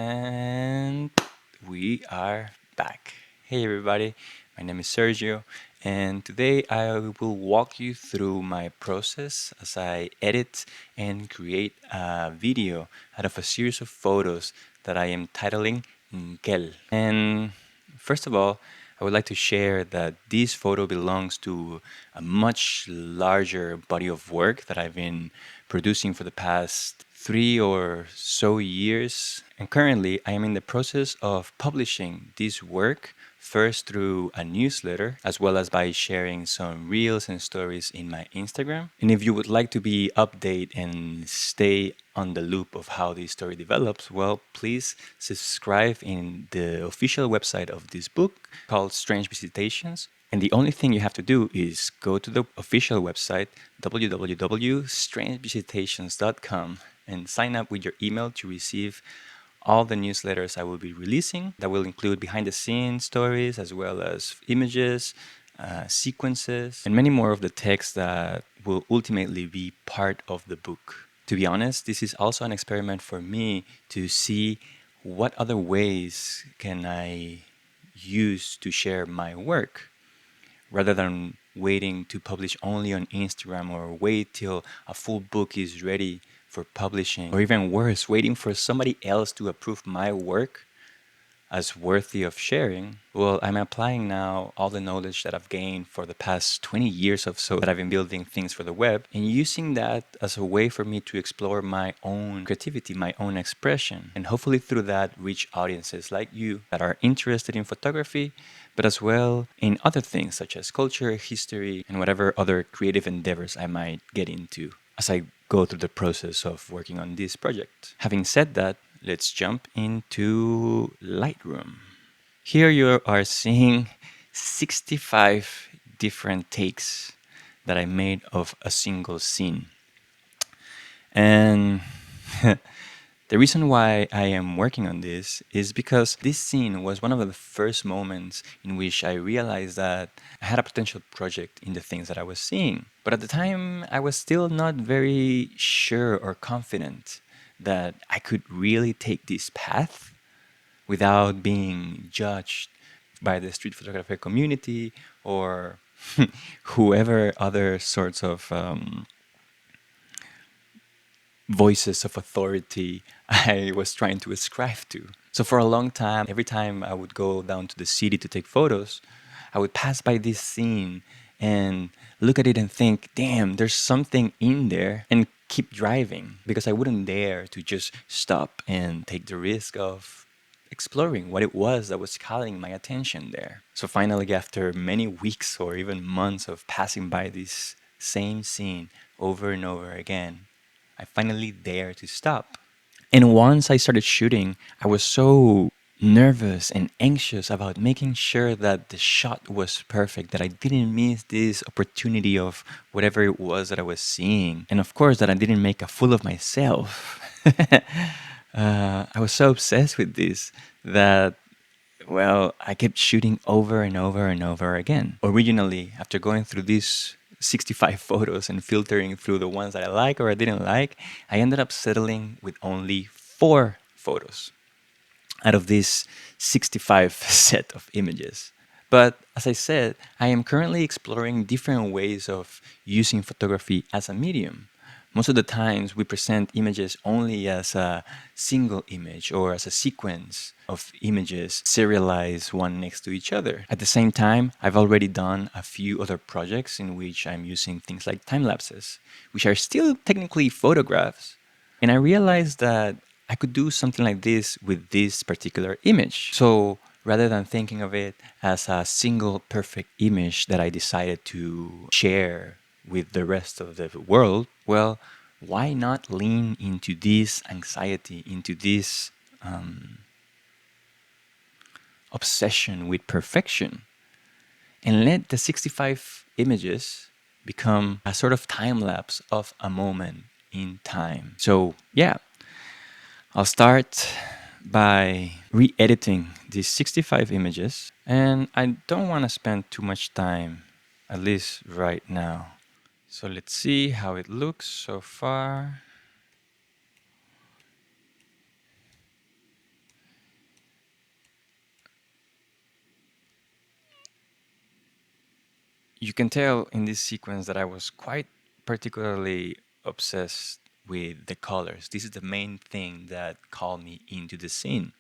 And we are back. Hey everybody, my name is Sergio, and today I will walk you through my process as I edit and create a video out of a series of photos that I am titling Nkel. And first of all, I would like to share that this photo belongs to a much larger body of work that I've been producing for the past 3 or so years. And currently, I am in the process of publishing this work first through a newsletter, as well as by sharing some reels and stories in my Instagram. And if you would like to be updated and stay on the loop of how this story develops, well, please subscribe in the official website of this book called Strange Visitations. And the only thing you have to do is go to the official website, www.strangevisitations.com, and sign up with your email to receive all the newsletters I will be releasing that will include behind the scenes stories as well as images, sequences, and many more of the text that will ultimately be part of the book. To be honest, this is also an experiment for me to see what other ways can I use to share my work rather than waiting to publish only on Instagram or wait till a full book is ready for publishing, or even worse, waiting for somebody else to approve my work as worthy of sharing. Well, I'm applying now all the knowledge that I've gained for the past 20 years or so that I've been building things for the web and using that as a way for me to explore my own creativity, my own expression, and hopefully through that reach audiences like you that are interested in photography, but as well in other things such as culture, history, and whatever other creative endeavors I might get into as I go through the process of working on this project. Having said that, let's jump into Lightroom. Here you are seeing 65 different takes that I made of a single scene. And the reason why I am working on this is because this scene was one of the first moments in which I realized that I had a potential project in the things that I was seeing. But at the time, I was still not very sure or confident that I could really take this path without being judged by the street photography community or whoever other sorts of voices of authority I was trying to ascribe to. So for a long time, every time I would go down to the city to take photos, I would pass by this scene and look at it and think, damn, there's something in there, and keep driving because I wouldn't dare to just stop and take the risk of exploring what it was that was calling my attention there. So finally, after many weeks or even months of passing by this same scene over and over again, I finally dared to stop. And once I started shooting, I was so nervous and anxious about making sure that the shot was perfect, that I didn't miss this opportunity of whatever it was that I was seeing. And of course, that I didn't make a fool of myself. I was so obsessed with this that, well, I kept shooting over and over and over again. Originally, after going through these 65 photos and filtering through the ones that I like or I didn't like, I ended up settling with only 4 photos out of this 65 set of images. But as I said, I am currently exploring different ways of using photography as a medium. Most of the times we present images only as a single image or as a sequence of images serialized one next to each other. At the same time, I've already done a few other projects in which I'm using things like time lapses, which are still technically photographs. And I realized that I could do something like this with this particular image. So rather than thinking of it as a single perfect image that I decided to share with the rest of the world, well, why not lean into this anxiety, into this obsession with perfection, and let the 65 images become a sort of time lapse of a moment in time. So, yeah, I'll start by re-editing these 65 images, and I don't want to spend too much time, at least right now. So let's see how it looks so far. you can tell in this sequence that I was quite particularly obsessed with the colors. This is the main thing that called me into the scene.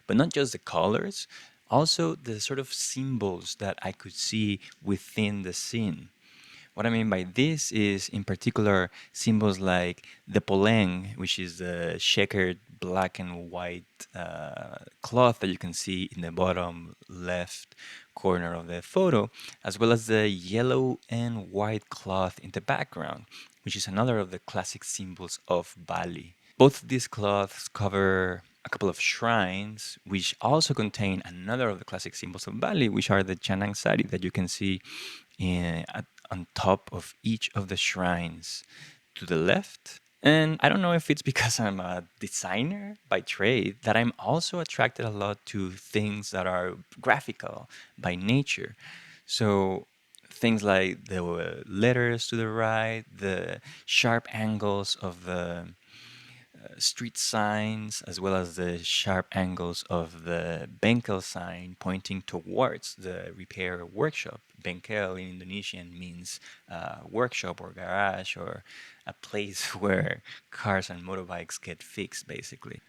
But not just the colors, also the sort of symbols that I could see within the scene. What I mean by this is, in particular, symbols like the poleng, which is the checkered black and white cloth that you can see in the bottom left corner of the photo, as well as the yellow and white cloth in the background, which is another of the classic symbols of Bali. Both of these cloths cover a couple of shrines, which also contain another of the classic symbols of Bali, which are the Chanang Sari that you can see on top of each of the shrines to the left. And I don't know if it's because I'm a designer by trade that I'm also attracted a lot to things that are graphical by nature. So things like the letters to the right, the sharp angles of the street signs, as well as the sharp angles of the bengkel sign pointing towards the repair workshop. Bengkel in Indonesian means workshop or garage or a place where cars and motorbikes get fixed, basically.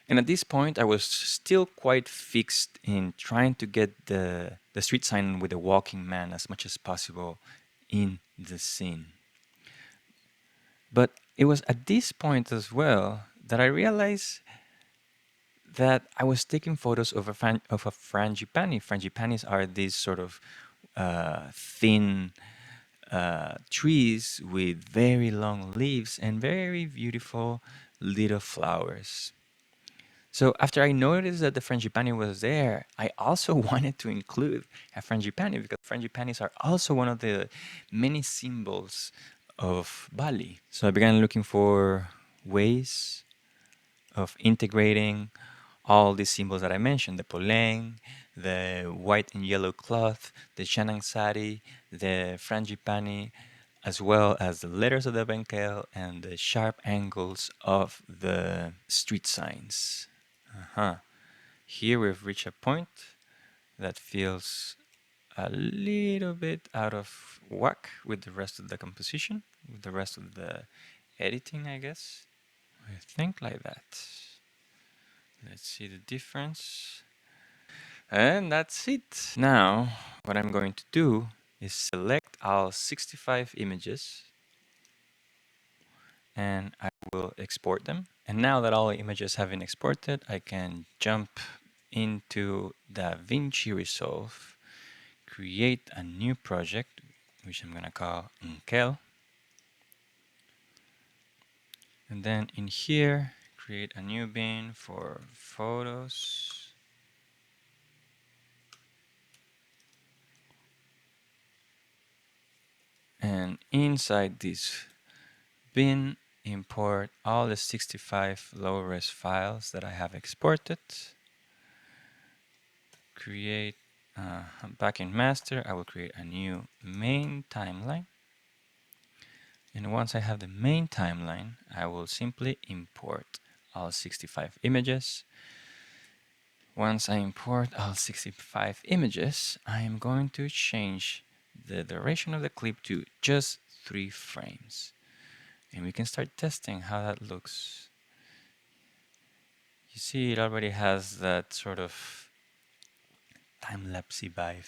And at this point, I was still quite fixed in trying to get the street sign with the walking man as much as possible in the scene. But it was at this point as well that I realized that I was taking photos of a frangipani. Frangipanis are these sort of thin trees with very long leaves and very beautiful little flowers. So after I noticed that the frangipani was there, I also wanted to include a frangipani because frangipanis are also one of the many symbols of Bali. So I began looking for ways of integrating all these symbols that I mentioned, the poleng, the white and yellow cloth, the Chanang Sari, the frangipani, as well as the letters of the Benkel and the sharp angles of the street signs. Uh-huh. Here we've reached a point that feels a little bit out of whack with the rest of the composition, with the rest of the editing, I guess. I think like that. Let's see the difference. And that's it. Now, what I'm going to do is select all 65 images and I will export them. And now that all the images have been exported, I can jump into DaVinci Resolve, create a new project, which I'm going to call Unkel. And then in here, create a new bin for photos. And inside this bin, import all the 65 low-res files that I have exported. Create, back in master, I will create a new main timeline. And once I have the main timeline, I will simply import all 65 images. Once I import all 65 images, I am going to change the duration of the clip to just 3 frames. And we can start testing how that looks. You see, it already has that sort of time-lapse vibe.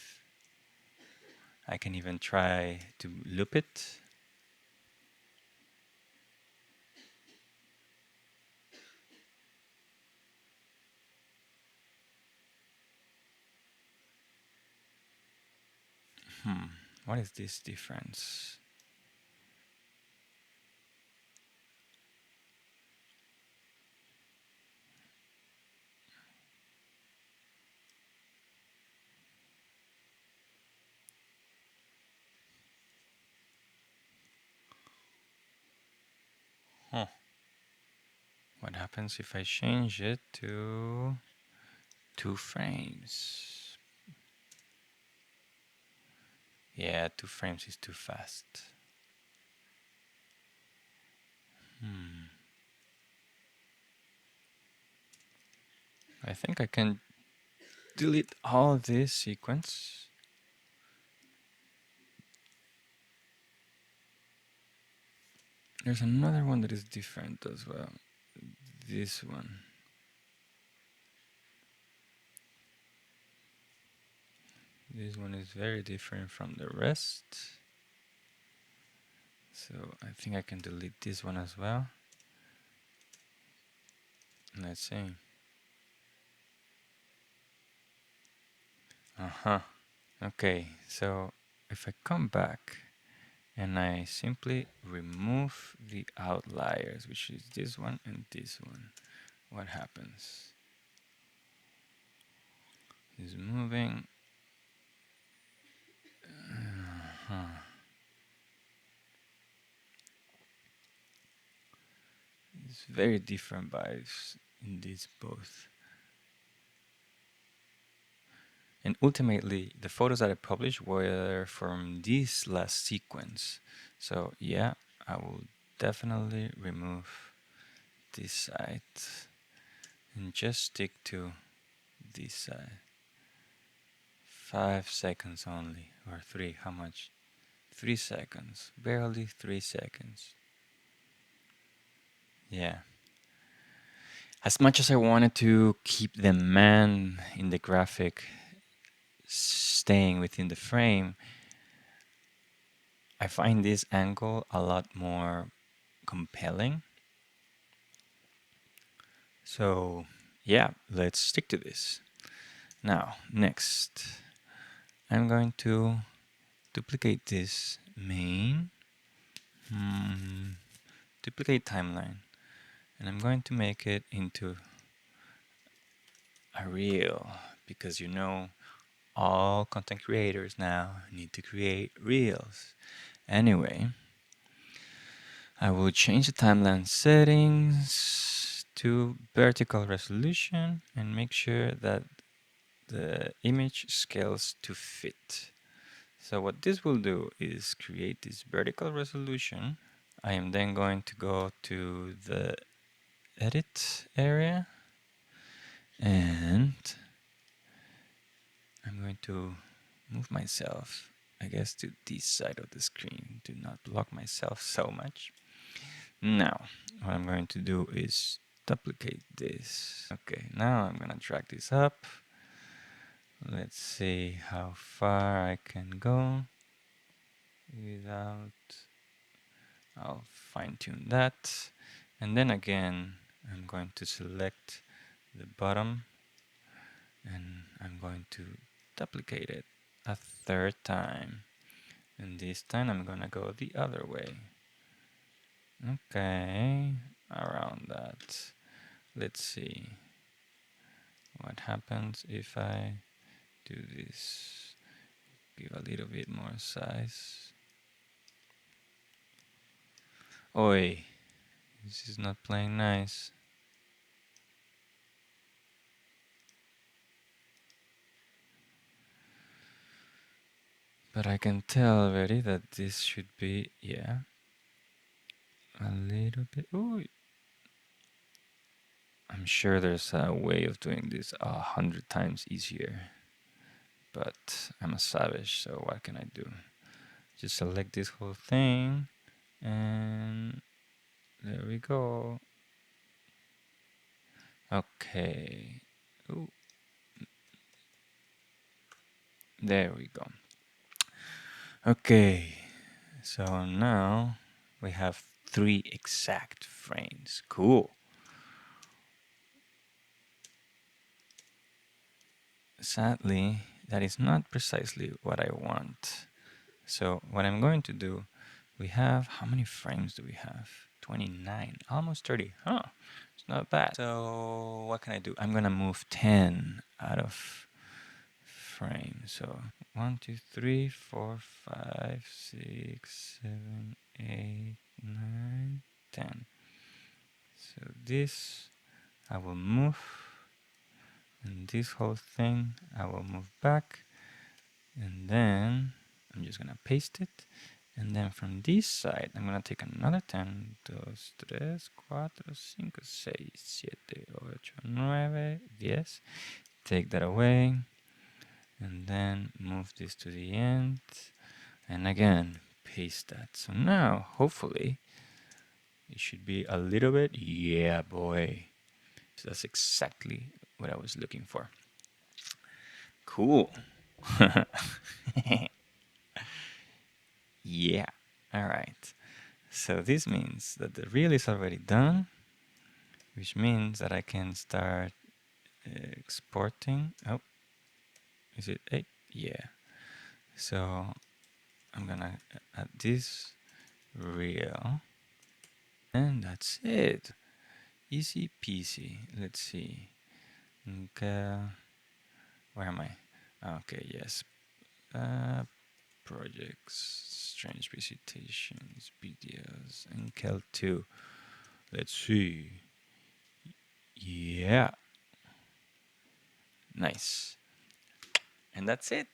I can even try to loop it. What is this difference? Huh. What happens if I change it to 2 frames? Yeah, 2 frames is too fast. I think I can delete all this sequence. There's another one that is different as well. This one. This one is very different from the rest. So I think I can delete this one as well. Let's see. Uh-huh. Okay, so if I come back and I simply remove the outliers, which is this one and this one, what happens? It's moving. Uh-huh. It's very different vibes in these both. And ultimately, the photos that I published were from this last sequence. So yeah, I will definitely remove this side and just stick to this side. 5 seconds only, or 3, how much? 3 seconds, barely 3 seconds. Yeah. As much as I wanted to keep the man in the graphic staying within the frame, I find this angle a lot more compelling. So yeah, let's stick to this. Now, next, I'm going to duplicate this main, duplicate timeline, and I'm going to make it into a reel because you know all content creators now need to create reels. Anyway, I will change the timeline settings to vertical resolution and make sure that the image scales to fit. So what this will do is create this vertical resolution. I am then going to go to the edit area and I'm going to move myself, I guess, to this side of the screen to not block myself so much. Now, what I'm going to do is duplicate this. Okay, now I'm gonna drag this up. Let's see how far I can go without, I'll fine tune that. And then again, I'm going to select the bottom and I'm going to duplicate it a third time. And this time I'm gonna go the other way. Okay, around that. Let's see what happens if I do this. Give a little bit more size. Oi, this is not playing nice. But I can tell already that this should be, yeah, a little bit. Ooh, I'm sure there's a way of doing this 100 times easier. But I'm a savage, so what can I do? Just select this whole thing, and there we go. Okay. Ooh. There we go. Okay. So now we have 3 exact frames. Cool. Sadly, that is not precisely what I want. So what I'm going to do, we have, how many frames do we have? 29, almost 30. Huh, it's not bad. So what can I do? I'm gonna move 10 out of frame. So 1, 2, 3, 4, 5, 6, 7, 8, 9, 10. So this I will move, and this whole thing I will move back, and then I'm just gonna paste it. And then from this side, I'm gonna take another 10. 2, 3, 4, 5, 6, 7, 8, 9, 10. Take that away. And then move this to the end. And again, paste that. So now, hopefully, It should be a little bit. Yeah, boy. So that's exactly what I was looking for. Cool. Yeah. All right. So this means that the reel is already done, which means that I can start exporting. Oh, is it 8? Yeah. So I'm gonna add this reel, and that's it. Easy peasy. Let's see. Okay. Where am I? Okay, yes. Uh, projects, strange visitations, videos, and Kel 2. Let's see. Yeah, nice. And that's it.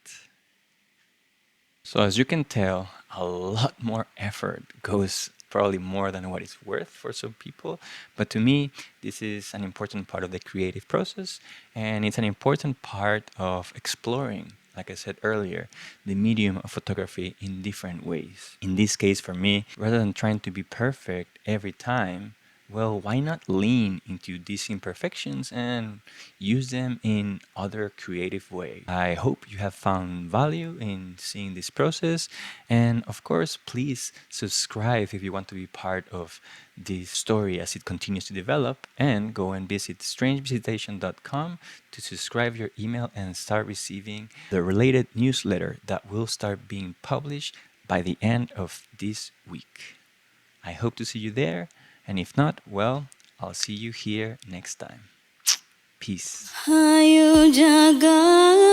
So as you can tell, a lot more effort goes probably more than what it's worth for some people. But to me, this is an important part of the creative process, and it's an important part of exploring, like I said earlier, the medium of photography in different ways. In this case, for me, rather than trying to be perfect every time, well, why not lean into these imperfections and use them in other creative ways? I hope you have found value in seeing this process. And of course, please subscribe if you want to be part of this story as it continues to develop. And go and visit strangevisitation.com to subscribe your email and start receiving the related newsletter that will start being published by the end of this week. I hope to see you there. And if not, well, I'll see you here next time. Peace. Hayu jaga